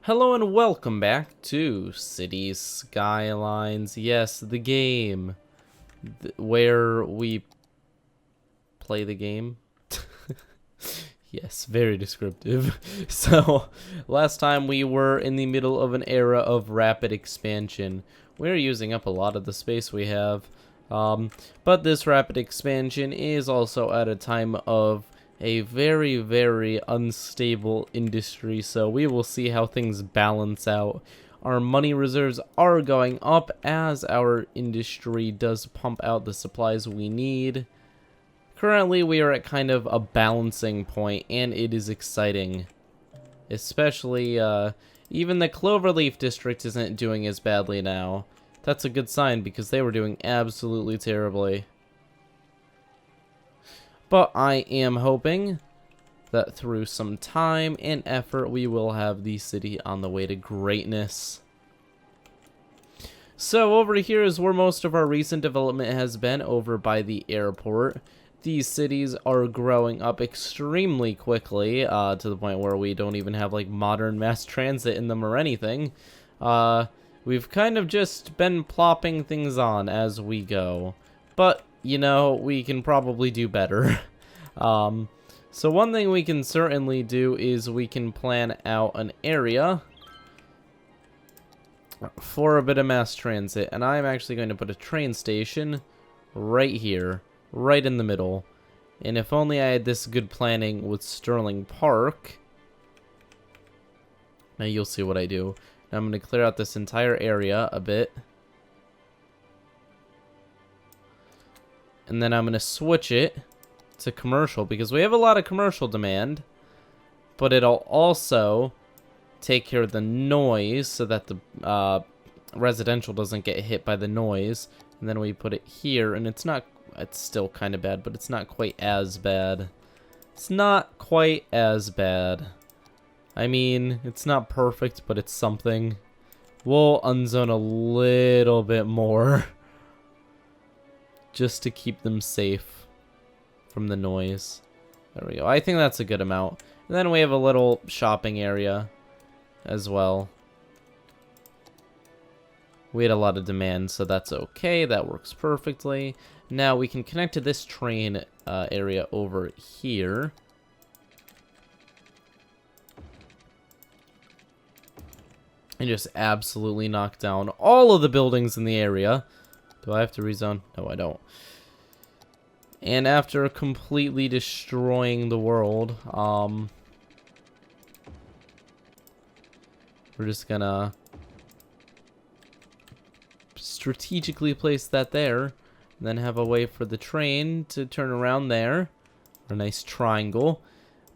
Hello and welcome back to Cities Skylines. Yes, the game where we play the game. Yes, very descriptive. So, last time we were in the middle of an era of rapid expansion. We're using up a lot of the space we have. But this rapid expansion is also at a time of a very, very unstable industry, so we will see how things balance out. Our money reserves are going up as our industry does pump out the supplies we need. Currently, we are at kind of a balancing point, and it is exciting. Especially, even the Cloverleaf district isn't doing as badly now. That's a good sign, because they were doing absolutely terribly. But I am hoping that through some time and effort, we will have the city on the way to greatness. So over here is where most of our recent development has been, over by the airport. These cities are growing up extremely quickly, to the point where we don't even have like modern mass transit in them or anything. We've kind of just been plopping things on as we go. But you know, we can probably do better. So one thing we can certainly do is we can plan out an area for a bit of mass transit. And I'm actually going to put a train station right here, right in the middle. And if only I had this good planning with Sterling Park. Now you'll see what I do. Now I'm going to clear out this entire area a bit. And then I'm going to switch it to commercial, because we have a lot of commercial demand. But it'll also take care of the noise so that the residential doesn't get hit by the noise. And then we put it here, and it's still kind of bad, but it's not quite as bad. It's not quite as bad. I mean, it's not perfect, but it's something. We'll unzone a little bit more, just to keep them safe from the noise. There we go. I think that's a good amount. And then we have a little shopping area as well. We had a lot of demand, so that's okay. That works perfectly. Now we can connect to this train area over here. And just absolutely knock down all of the buildings in the area. Do I have to rezone? No, I don't. And after completely destroying the world, we're just gonna strategically place that there, and then have a way for the train to turn around there. A nice triangle.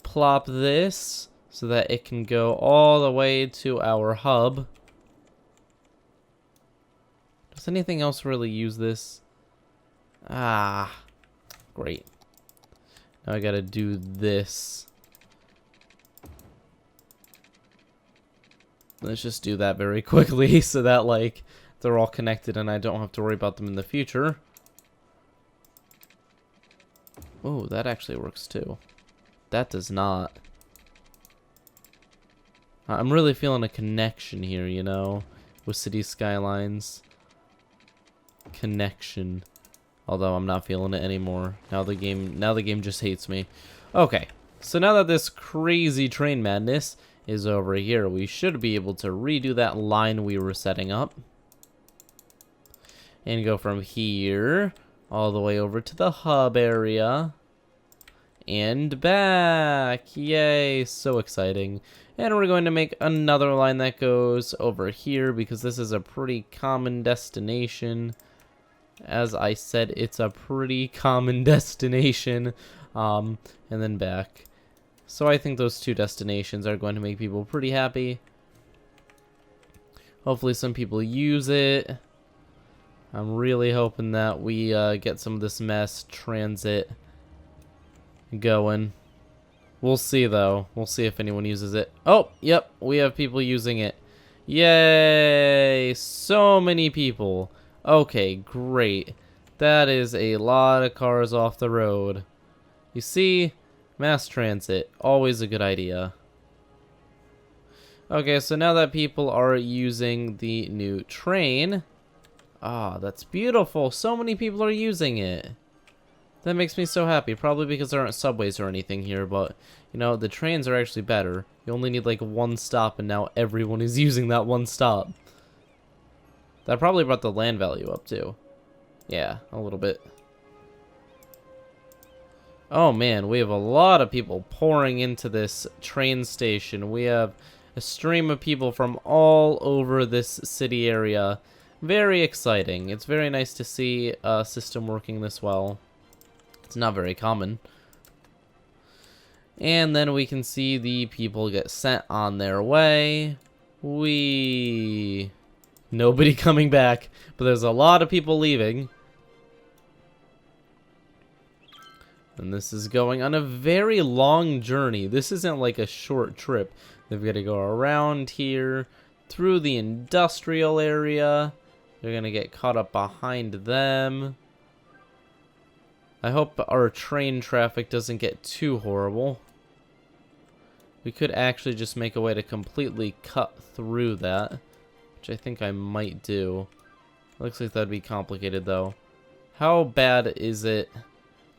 Plop this so that it can go all the way to our hub. Does anything else really use this? Ah, great. Now I gotta do this. Let's just do that very quickly so that, like, they're all connected and I don't have to worry about them in the future. Oh, that actually works too. That does not. I'm really feeling a connection here, you know, with City Skylines. Connection. Although I'm not feeling it anymore. Now the game just hates me. Okay, so now that this crazy train madness is over here, we should be able to redo that line we were setting up. And go from here all the way over to the hub area. And back. Yay, so exciting. And we're going to make another line that goes over here, because this is a pretty common destination. As I said, it's a pretty common destination. And then back. So I think those two destinations are going to make people pretty happy. Hopefully some people use it. I'm really hoping that we get some of this mass transit going. We'll see, though. We'll see if anyone uses it. Oh, yep, we have people using it. Yay! So many people. Okay, great. That is a lot of cars off the road. You see, mass transit, always a good idea. Okay, so now that people are using the new train. Ah, that's beautiful. So many people are using it. That makes me so happy. Probably because there aren't subways or anything here, but, you know, the trains are actually better. You only need, like, one stop, and now everyone is using that one stop. That probably brought the land value up, too. Yeah, a little bit. Oh, man, we have a lot of people pouring into this train station. We have a stream of people from all over this city area. Very exciting. It's very nice to see a system working this well. It's not very common. And then we can see the people get sent on their way. Nobody coming back, but there's a lot of people leaving. And this is going on a very long journey. This isn't like a short trip. They've got to go around here, through the industrial area. They're going to get caught up behind them. I hope our train traffic doesn't get too horrible. We could actually just make a way to completely cut through that, which I think I might do. Looks like that'd be complicated, though. How bad is it?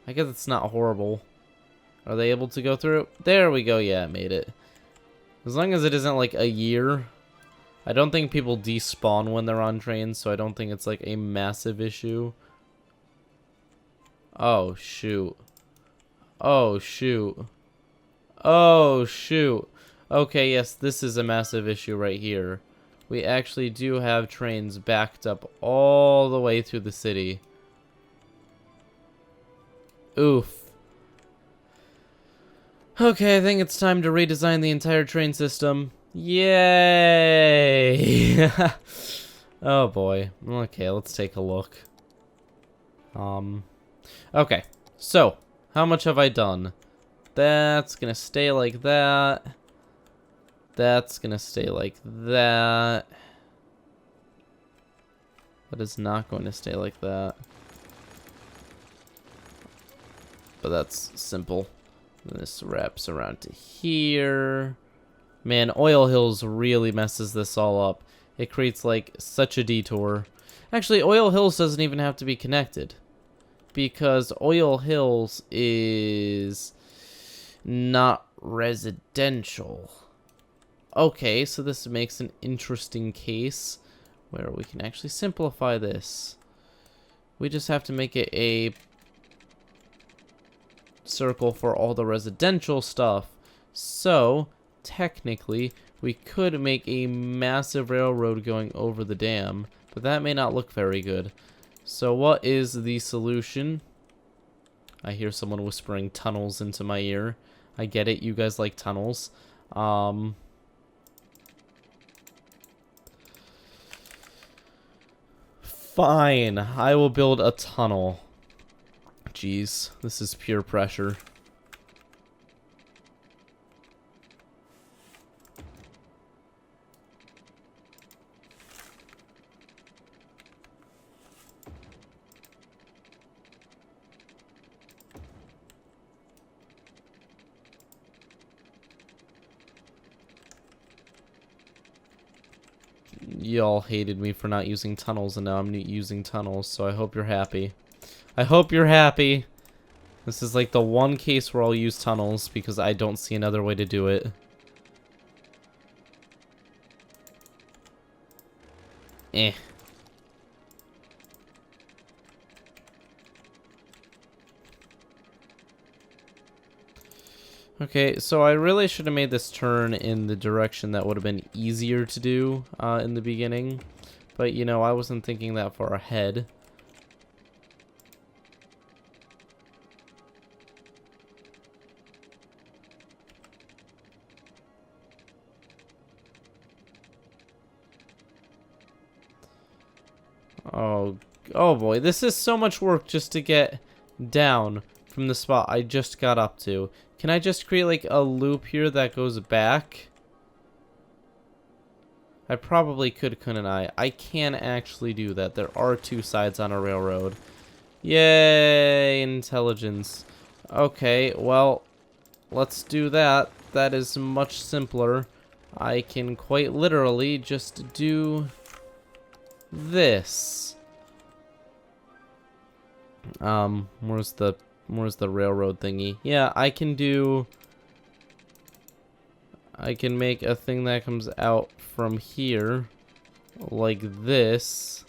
I guess it's not horrible. Are they able to go through? There we go. Yeah, it made it. As long as it isn't like a year. I don't think people despawn when they're on trains, so I don't think it's like a massive issue. Oh, shoot. Oh, shoot. Oh, shoot. Okay, yes, this is a massive issue right here. We actually do have trains backed up all the way through the city. Oof. Okay, I think it's time to redesign the entire train system. Yay! Oh boy. Okay, let's take a look. Okay, so how much have I done? That's gonna stay like that. That's gonna stay like that. That is not going to stay like that. But that's simple. This wraps around to here. Man, Oil Hills really messes this all up. It creates like such a detour. Actually, Oil Hills doesn't even have to be connected, because Oil Hills is not residential. Okay, so this makes an interesting case where we can actually simplify this. We just have to make it a circle for all the residential stuff. So, technically, we could make a massive railroad going over the dam, but that may not look very good. So what is the solution? I hear someone whispering tunnels into my ear. I get it, you guys like tunnels. Fine, I will build a tunnel. Jeez, this is pure pressure. Y'all hated me for not using tunnels, and now I'm using tunnels, so I hope you're happy. I hope you're happy. This is like the one case where I'll use tunnels, because I don't see another way to do it. Eh. Okay, so I really should have made this turn in the direction that would have been easier to do in the beginning. But, you know, I wasn't thinking that far ahead. Oh boy, this is so much work just to get down from the spot I just got up to. Can I just create like a loop here that goes back? I probably could, couldn't I? I can actually do that. There are two sides on a railroad. Yay, intelligence. Okay, well, let's do that. That is much simpler. I can quite literally just do this. Where's the railroad thingy? Yeah, I can make a thing that comes out from here like this,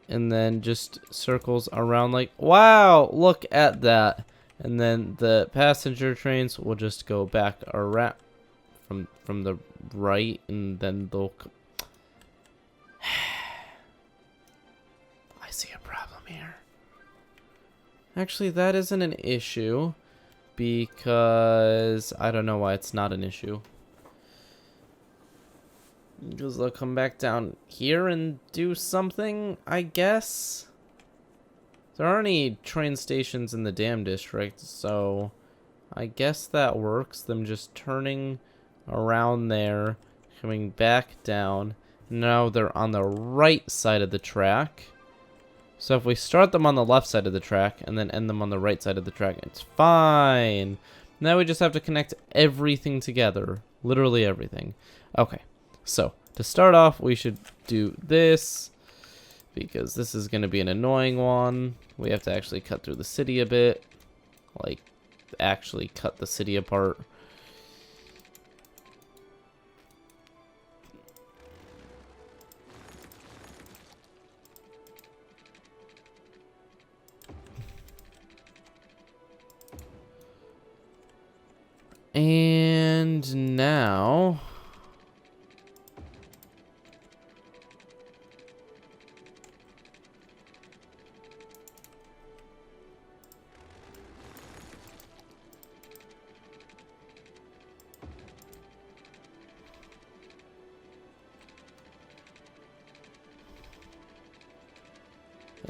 and then just circles around like, wow, look at that. And then the passenger trains will just go back around from the right, and then they'll I see a problem here. Actually, that isn't an issue, because I don't know why it's not an issue. Because they'll come back down here and do something, I guess. There aren't any train stations in the dam district, so I guess that works. Them just turning around there, coming back down. Now they're on the right side of the track. So if we start them on the left side of the track and then end them on the right side of the track, it's fine. Now we just have to connect everything together. Literally everything. Okay, so to start off, we should do this, because this is going to be an annoying one. We have to actually cut through the city a bit. Like, actually cut the city apart.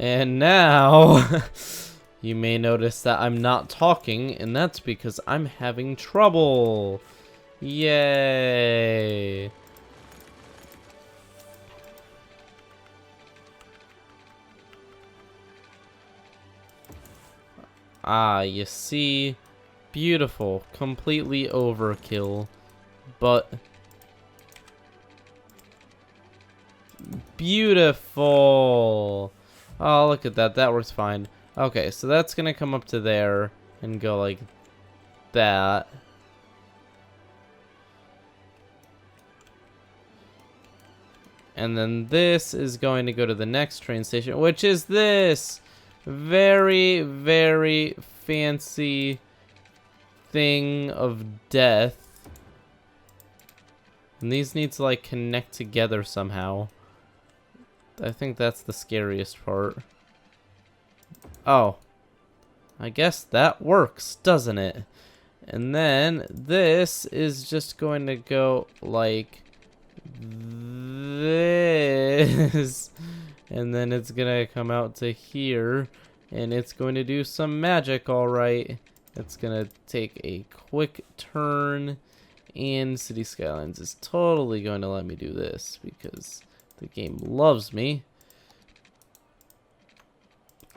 And now you may notice that I'm not talking, and that's because I'm having trouble. Yay. Ah, you see, beautiful, completely overkill, but beautiful. Oh, look at that. That works fine. Okay, so that's going to come up to there and go like that. And then this is going to go to the next train station, which is this very, very fancy thing of death. And these need to like connect together somehow. I think that's the scariest part. Oh, I guess that works, doesn't it? And then this is just going to go like this. And then it's going to come out to here. And it's going to do some magic, alright. It's going to take a quick turn. And City Skylines is totally going to let me do this, because the game loves me.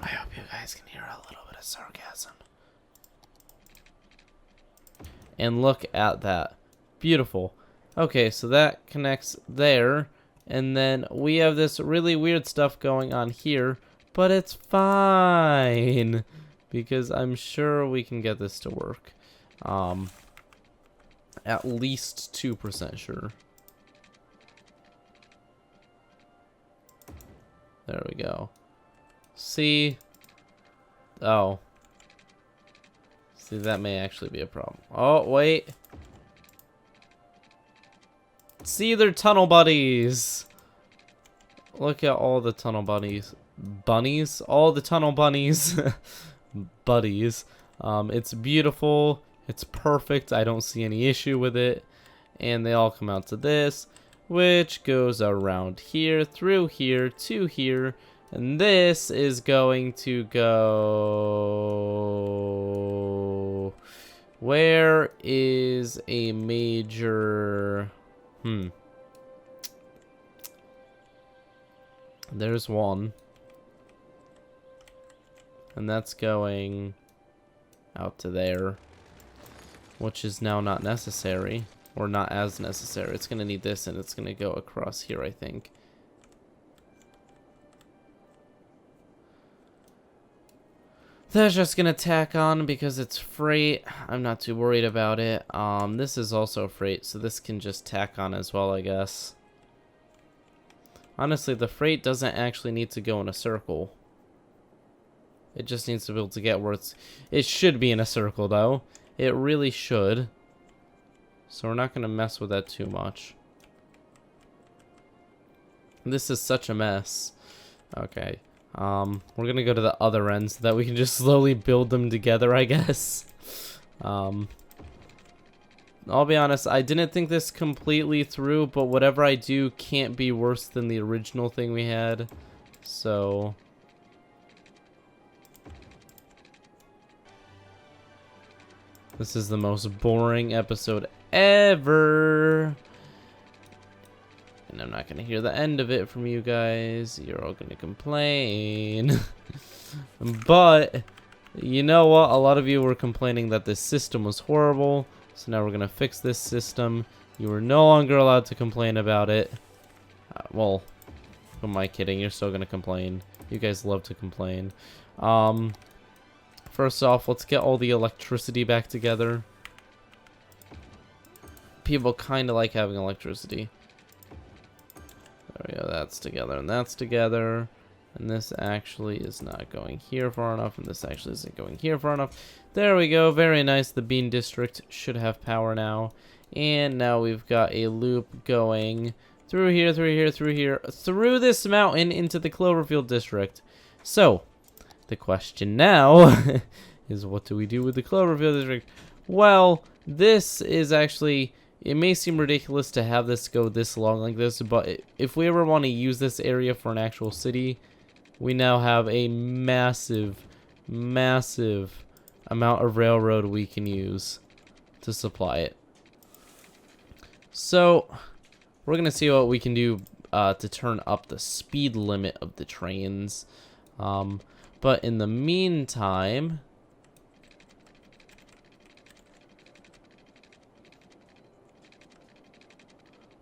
I hope you guys can hear a little bit of sarcasm. And look at that. Beautiful. Okay, so that connects there. And then we have this really weird stuff going on here. But it's fine, because I'm sure we can get this to work. At least 2% sure. There we go. See? Oh. See, that may actually be a problem. Oh, wait. See, they're tunnel buddies. Look at all the tunnel buddies. Bunnies? All the tunnel bunnies. Buddies. It's beautiful. It's perfect. I don't see any issue with it. And they all come out to this, which goes around here, through here, to here. And this is going to go... Where is a major... There's one. And that's going out to there, which is now not necessary. Or not as necessary. It's going to need this, and it's going to go across here, I think. That's just going to tack on because it's freight. I'm not too worried about it. This is also freight, so this can just tack on as well, I guess. Honestly, the freight doesn't actually need to go in a circle. It just needs to be able to get where it should be in a circle, though. It really should. So we're not going to mess with that too much. This is such a mess. Okay. We're going to go to the other end so that we can just slowly build them together, I guess. I'll be honest, I didn't think this completely through, but whatever I do can't be worse than the original thing we had. So... this is the most boring episode ever. And I'm not going to hear the end of it from you guys. You're all going to complain. But, you know what? A lot of you were complaining that this system was horrible. So now we're going to fix this system. You are no longer allowed to complain about it. Well, who am I kidding? You're still going to complain. You guys love to complain. First off, let's get all the electricity back together. People kind of like having electricity. There we go, that's together and that's together. And this actually is not going here far enough, and this actually isn't going here far enough. There we go, very nice. The Bean District should have power now. And now we've got a loop going through here, through here, through here, through this mountain into the Cloverfield District. So, the question now is, what do we do with the Cloverfield District? Well, this is actually... it may seem ridiculous to have this go this long like this, but if we ever want to use this area for an actual city, we now have a massive, massive amount of railroad we can use to supply it. So, we're going to see what we can do to turn up the speed limit of the trains. But in the meantime...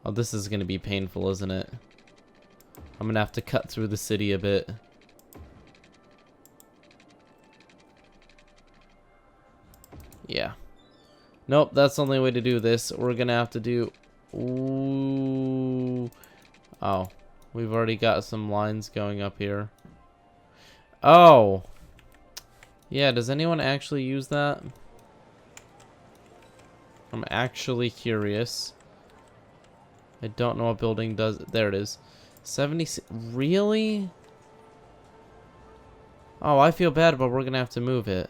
oh, this is going to be painful, isn't it? I'm going to have to cut through the city a bit. Yeah. Nope, that's the only way to do this. We're going to have to do... ooh. Oh, we've already got some lines going up here. Oh. Yeah, does anyone actually use that? I'm actually curious. I don't know what building does. There it is. 76. Really? Oh, I feel bad, but we're going to have to move it.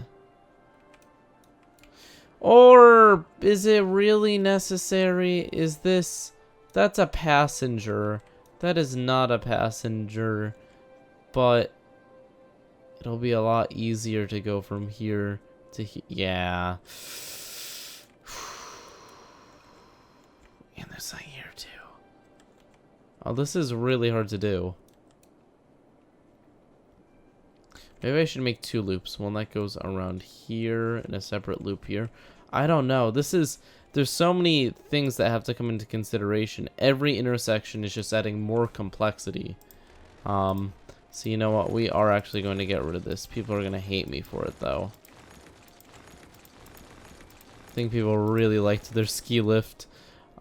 Or is it really necessary? Is this... that's a passenger. That is not a passenger. But it'll be a lot easier to go from here to here. Yeah. And there's like here too. Oh, this is really hard to do. Maybe I should make two loops. One that goes around here and a separate loop here. I don't know. This is... there's so many things that have to come into consideration. Every intersection is just adding more complexity. So you know what? We are actually going to get rid of this. People are going to hate me for it, though. I think people really liked their ski lift.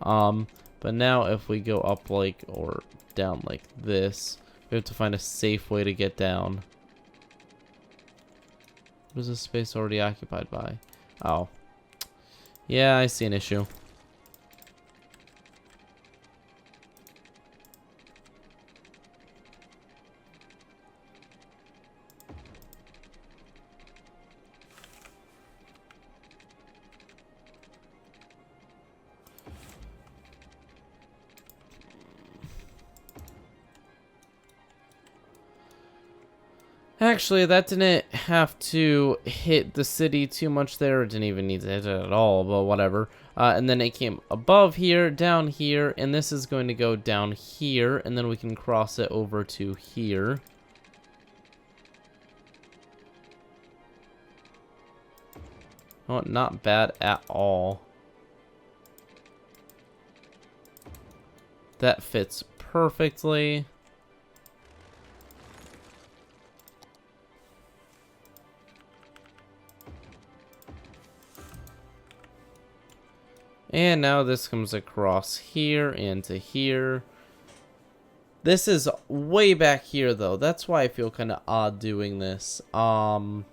But now if we go up like, or down like this, we have to find a safe way to get down. What is this space already occupied by? Oh. Yeah, I see an issue. Actually, that didn't have to hit the city too much there. It didn't even need to hit it at all, but whatever. And then it came above here, down here, and this is going to go down here, and then we can cross it over to here. Oh, not bad at all. That fits perfectly. And now this comes across here and to here. This is way back here, though. That's why I feel kind of odd doing this. How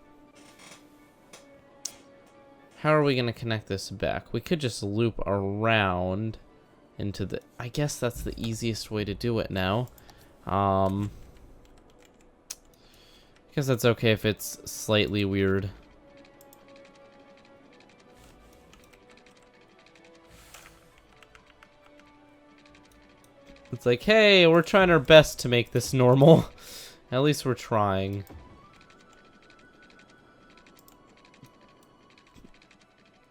are we going to connect this back? We could just loop around into the... I guess that's the easiest way to do it now. I guess that's okay if it's slightly weird. It's like, hey, we're trying our best to make this normal. At least we're trying.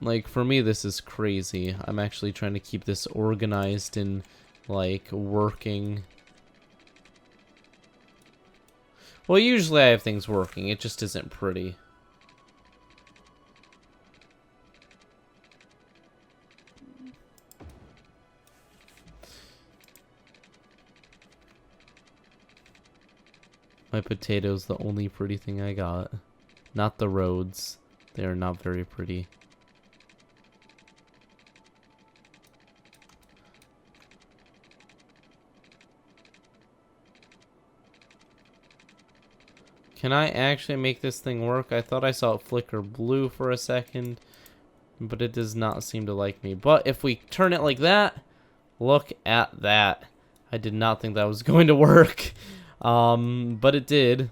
Like, for me, this is crazy. I'm actually trying to keep this organized and, like, working. Well, usually I have things working. It just isn't pretty. My potato's the only pretty thing I got. Not the roads. They are not very pretty. Can I actually make this thing work? I thought I saw it flicker blue for a second, but it does not seem to like me. But if we turn it like that, look at that. I did not think that was going to work. But it did.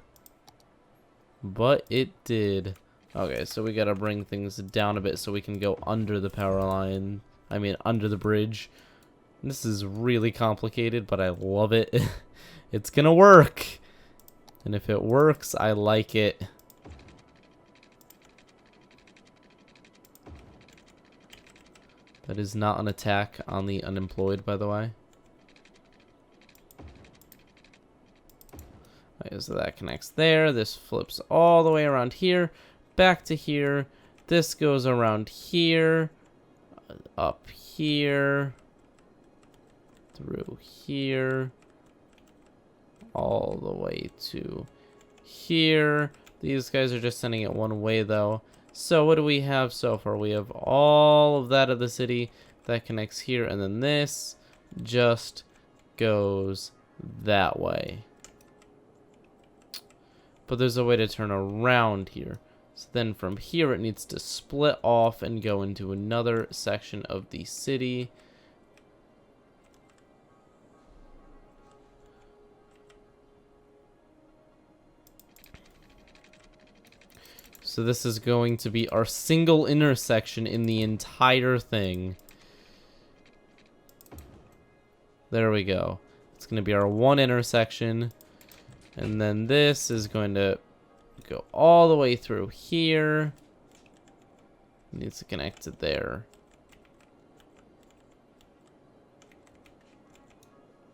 But it did. Okay, so we gotta bring things down a bit so we can go under the power line. I mean, under the bridge. This is really complicated, but I love it. It's gonna work. And if it works, I like it. That is not an attack on the unemployed, by the way. Okay, so that connects there. This flips all the way around here, back to here. This goes around here, up here, through here, all the way to here. These guys are just sending it one way, though. So what do we have so far? We have all of that of the city that connects here, and then this just goes that way. But there's a way to turn around here. So then from here it needs to split off and go into another section of the city. So this is going to be our single intersection in the entire thing. There we go. It's going to be our one intersection. And then this is going to go all the way through here. It needs to connect to there.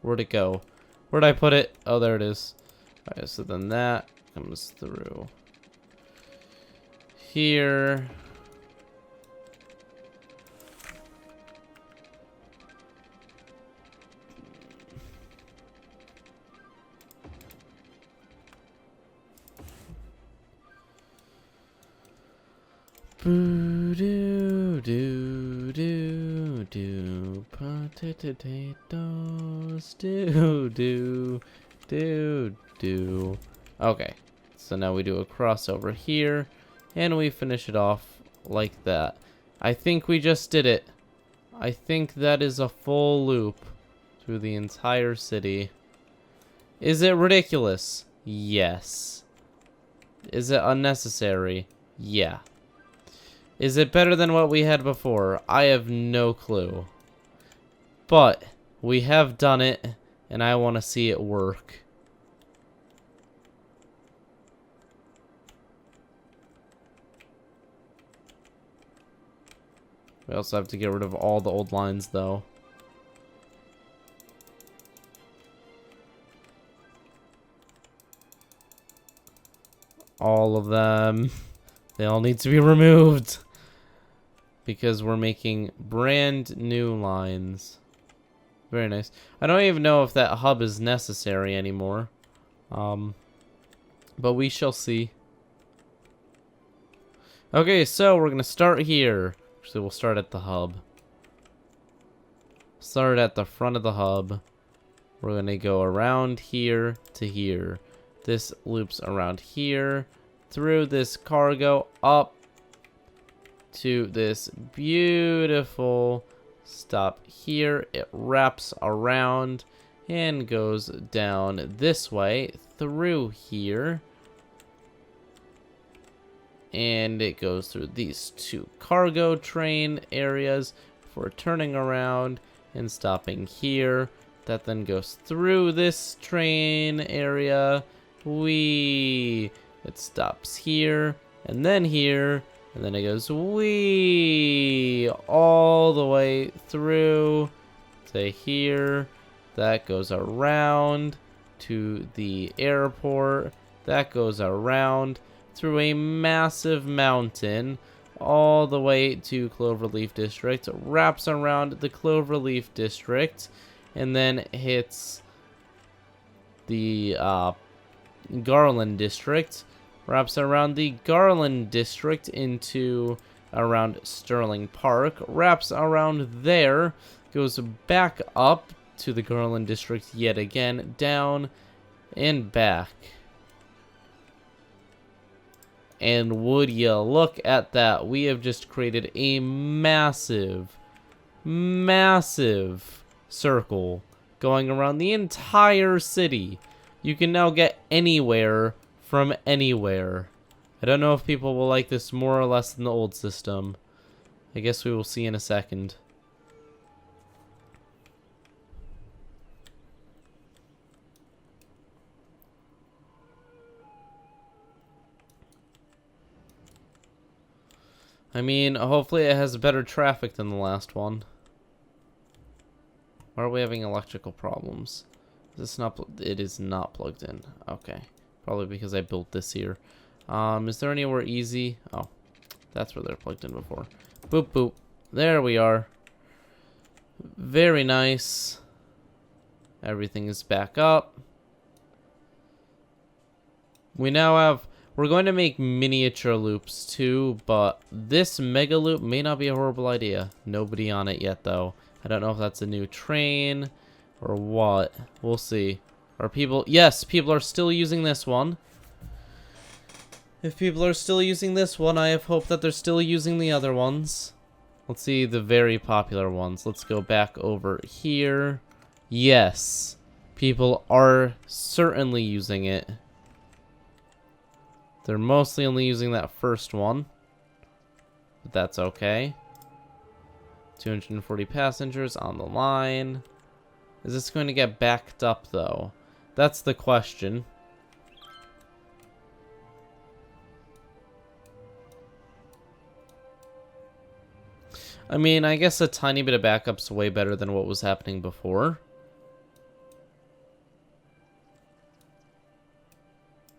Where'd it go? Where'd I put it? Oh, there it is. Alright, so then that comes through here. Boo doo doo doo doo potatoes doo doo doo doo. Okay, so now we do a crossover here, and we finish it off like that. I think we just did it. I think that is a full loop through the entire city. Is it ridiculous? Yes. Is it unnecessary? Yeah. Is it better than what we had before? I have no clue. But we have done it, and I want to see it work. We also have to get rid of all the old lines, though. All of them. They all need to be removed. Because we're making brand new lines. Very nice. I don't even know if that hub is necessary anymore. But we shall see. Okay, so we're going to start here. Actually, we'll start at the hub. Start at the front of the hub. We're going to go around here to here. This loops around here, through this cargo, up to this beautiful stop here. It wraps around and goes down this way through here. And it goes through these two cargo train areas for turning around and stopping here. That then goes through this train area. It stops here and then here. And then it goes all the way through to here. That goes around to the airport. That goes around through a massive mountain all the way to Cloverleaf District, wraps around the Cloverleaf District, and then hits the Garland District, wraps around the Garland District into around Sterling Park, wraps around there, goes back up to the Garland District yet again, down and back. And would you look at that, we have just created a massive, massive circle going around the entire city. You can now get anywhere from anywhere. I don't know if people will like this more or less than the old system. I guess we will see in a second. I mean, hopefully it has better traffic than the last one. Why are we having electrical problems? Is this not? It is not plugged in. Okay, probably because I built this here. Is there anywhere easy? Oh, that's where they're plugged in before. Boop boop. There we are. Very nice. Everything is back up. We now have. We're going to make miniature loops too, but this mega loop may not be a horrible idea. Nobody on it yet though. I don't know if that's a new train or what. We'll see. Are people... Yes, people are still using this one. If people are still using this one, I have hope that they're still using the other ones. Let's see the very popular ones. Let's go back over here. Yes, people are certainly using it. They're mostly only using that first one, but that's okay. 240 passengers on the line. Is this going to get backed up, though? That's the question. I mean, I guess a tiny bit of backup's way better than what was happening before.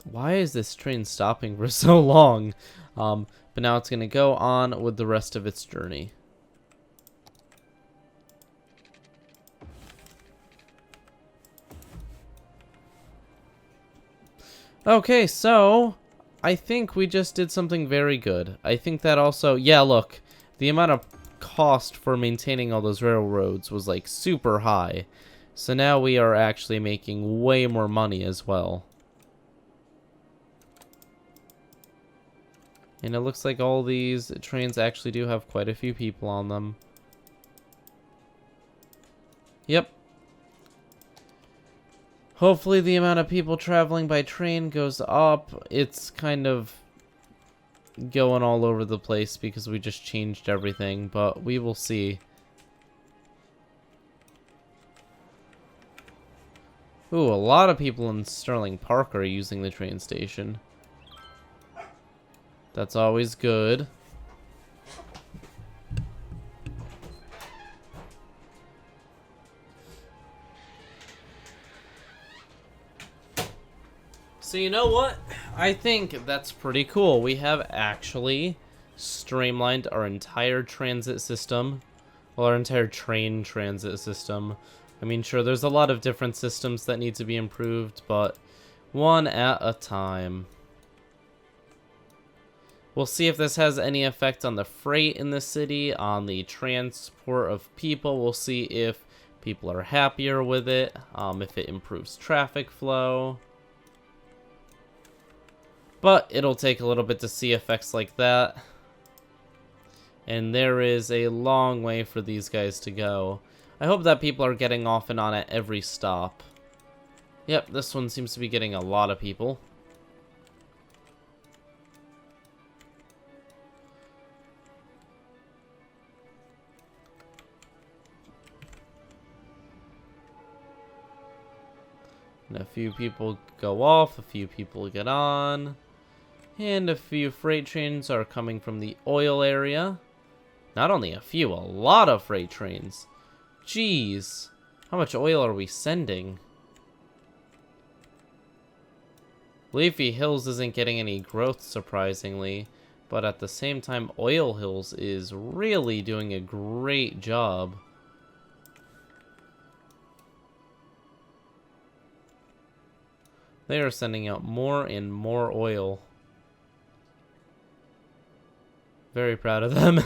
Why is this train stopping for so long? But now it's going to go on with the rest of its journey. Okay, so I think we just did something very good. I think that also, yeah, look, the amount of cost for maintaining all those railroads was like super high. So now we are actually making way more money as well. And it looks like all these trains actually do have quite a few people on them. Yep. Hopefully the amount of people traveling by train goes up. It's kind of going all over the place because we just changed everything, but we will see. Ooh, a lot of people in Sterling Park are using the train station. That's always good. So you know what? I think that's pretty cool. We have actually streamlined our entire transit system Well, our entire train transit system. I mean, sure, there's a lot of different systems that need to be improved, but one at a time. We'll see if this has any effect on the freight in the city, on the transport of people. We'll see if people are happier with it, if it improves traffic flow. But it'll take a little bit to see effects like that. And there is a long way for these guys to go. I hope that people are getting off and on at every stop. Yep, this one seems to be getting a lot of people. And a few people go off, a few people get on. And a few freight trains are coming from the oil area. Not only a few, a lot of freight trains. Jeez, how much oil are we sending? Leafy Hills isn't getting any growth, surprisingly, but at the same time, Oil Hills is really doing a great job. They are sending out more and more oil. Very proud of them.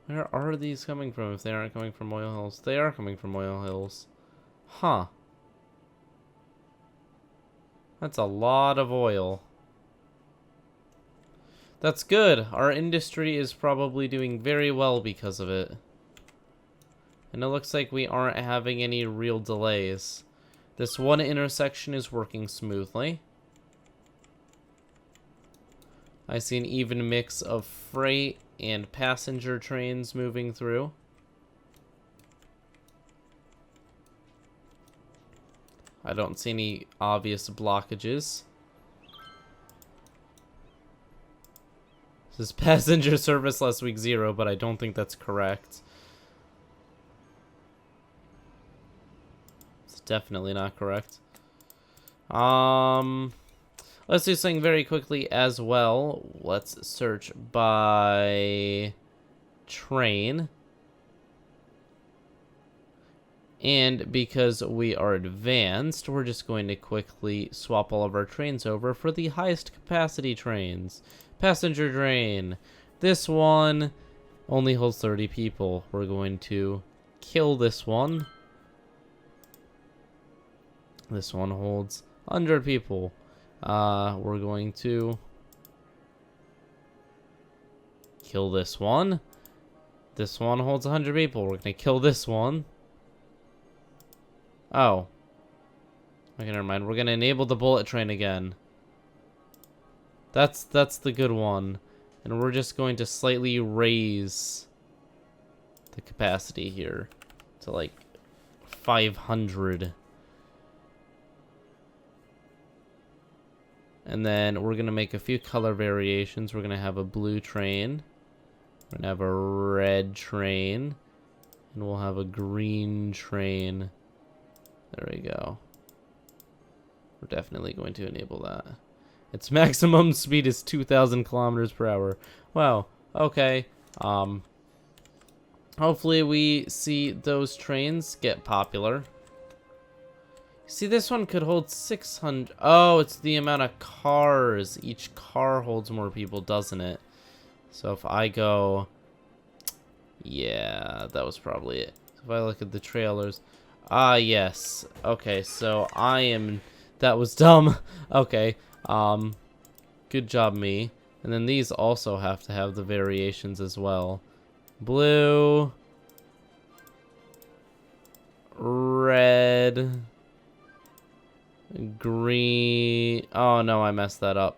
Where are these coming from if they aren't coming from Oil Hills? They are coming from Oil Hills. Huh. That's a lot of oil. That's good. Our industry is probably doing very well because of it. And it looks like we aren't having any real delays. This one intersection is working smoothly. I see an even mix of freight and passenger trains moving through. I don't see any obvious blockages. This is passenger service last week 0, but I don't think that's correct. It's definitely not correct. Let's do something very quickly as well. Let's search by train. And because we are advanced, we're just going to quickly swap all of our trains over for the highest capacity trains. Passenger train. This one only holds 30 people. We're going to kill this one. This one holds 100 people. We're going to kill this one. This one holds 100 people. We're going to kill this one. Oh. Okay, never mind. We're going to enable the bullet train again. That's the good one. And we're just going to slightly raise the capacity here to like 500. And then we're going to make a few color variations. We're going to have a blue train. We're going to have a red train. And we'll have a green train. There we go. We're definitely going to enable that. Its maximum speed is 2,000 kilometers per hour. Wow. Okay. Hopefully we see those trains get popular. See, this one could hold 600. Oh, it's the amount of cars. Each car holds more people, doesn't it? So if I go... Yeah, that was probably it. So if I look at the trailers... Ah, yes. Okay, so I am... That was dumb. Okay. Good job, me. And then these also have to have the variations as well. Blue... Red... Green... Oh, no, I messed that up.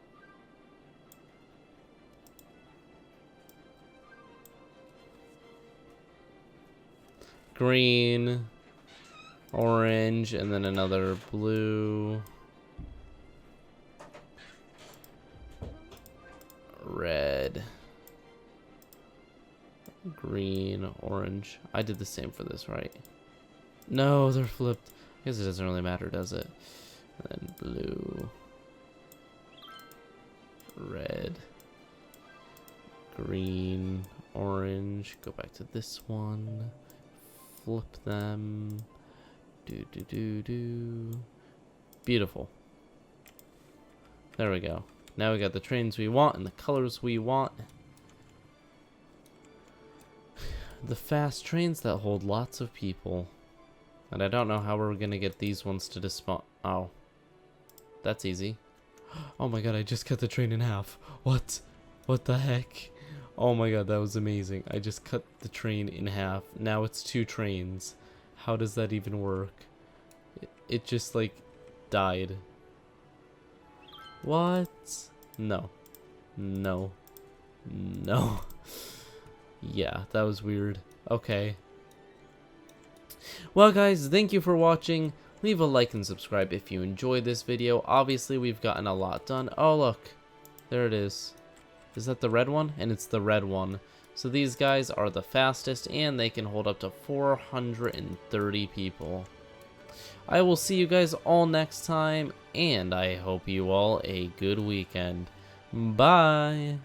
Green... Orange, and then another blue... Red... Green, orange. I did the same for this, right? No, they're flipped. I guess it doesn't really matter, does it? And then blue, red, green, orange. Go back to this one. Flip them. Do. Beautiful. There we go. Now we got the trains we want and the colors we want. The fast trains that hold lots of people. And I don't know how we're gonna get these ones to dismount. Oh. That's easy. Oh my god, I just cut the train in half. What? What the heck? Oh my god, that was amazing. I just cut the train in half. Now it's 2 trains. How does that even work? It just, like, died. What? No. No. No. Yeah, that was weird. Okay. Well, guys, thank you for watching. Leave a like and subscribe if you enjoyed this video. Obviously, we've gotten a lot done. Oh, look. There it is. Is that the red one? And it's the red one. So these guys are the fastest, and they can hold up to 430 people. I will see you guys all next time, and I hope you all a good weekend. Bye!